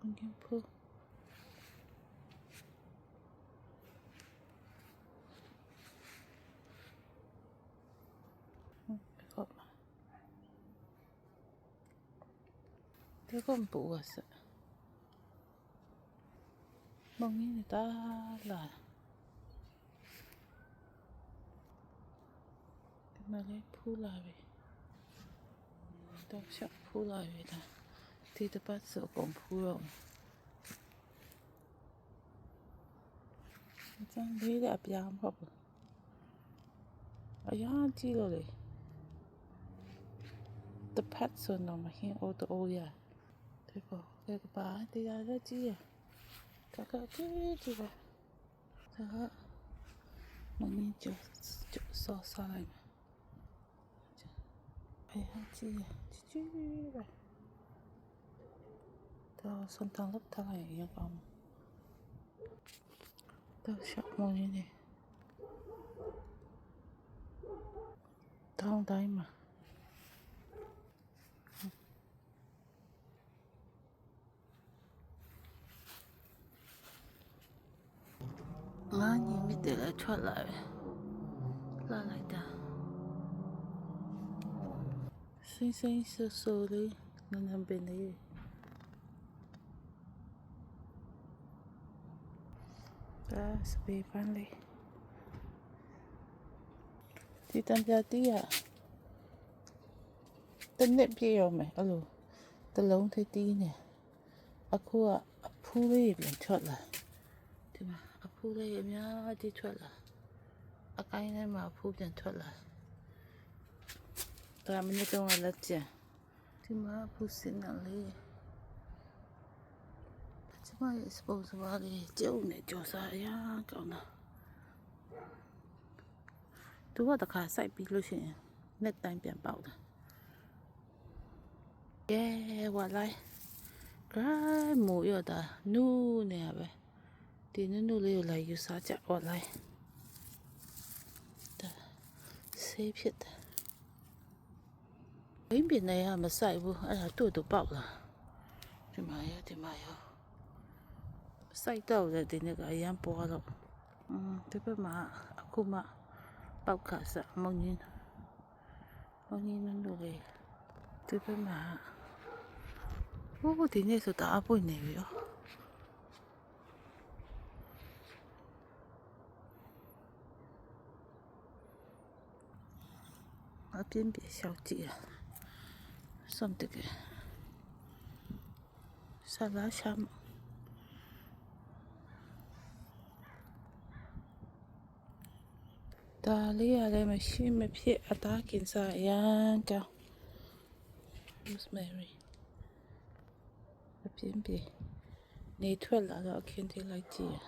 Mungkin pun dia kan puasa mungkin tak lah kembali pula be tak siap pula be dah di tempat sokong pulang macam dia apa yang apa ayah cilo le tempat sono macam auto ya देखो एक बात याद आती है काका के जीवा ता मम्मी जो सौ साल में आया जी जीवा तो संतान लग था ये काम तो शक मोनी ने थांग टाइम में你没得来出来，哪来的？星星闪烁的，那边的。是北方的。ဒီတံပြတီးကတစ်နှစ်ပြည့်ရောမယ်အဲ့လိုတစ်လုံးထိတီးနေအခုကအဖူးလေးပြန်ထွက်လာဒီမှာအဖူးလေးအများကြီးထွက်လာအကိုင်းထဲမှာအဖူးပြန်ထွက်လာဒါမနေ့တော့လက်ကျန်ဒီမှာအဖူးစင်နေလေးကျမရဲ့ suppose ပါလေကျုံနေကြော်စားရကောင်းတာသူကတခါစိုက်ပြီးလို့ရှိရင်နှစ်တိုင်းပြန်ပေါက်တာဝါလိုက်ဂိုင်းမိုးရတာနူးနေရပဲဒီနူးလေးကိုလိုက်ယူစားကြဝါလိုက်ဆေးဖြစ်တယ်ဘိန်းပင်နေရမစိုက်ဘူးအဲ့ဒါတူပေါက်လာဒီမှာရောစိုက်တော့တယ်ဒီနေ့ကအရန်ပွားတော့ဒီဘက်မှာအခုမှပေါက်ခါစားမုံညင်းနူးလေးဒီဘက်မှာဒီနေ့ဆိုတအားပွင့်နေပြီရောအပြင်းပြရှောက်ကြည့်စမ်းတကယ်ဆလာရှမ်းဒါလေးရလည်းမရှိမဖြစ်အသားကင်စားရမ်းကောင်း rosemary အပြင်းပြနေထွက်လာတော့အခင်းသေးလိုက်ကြည့်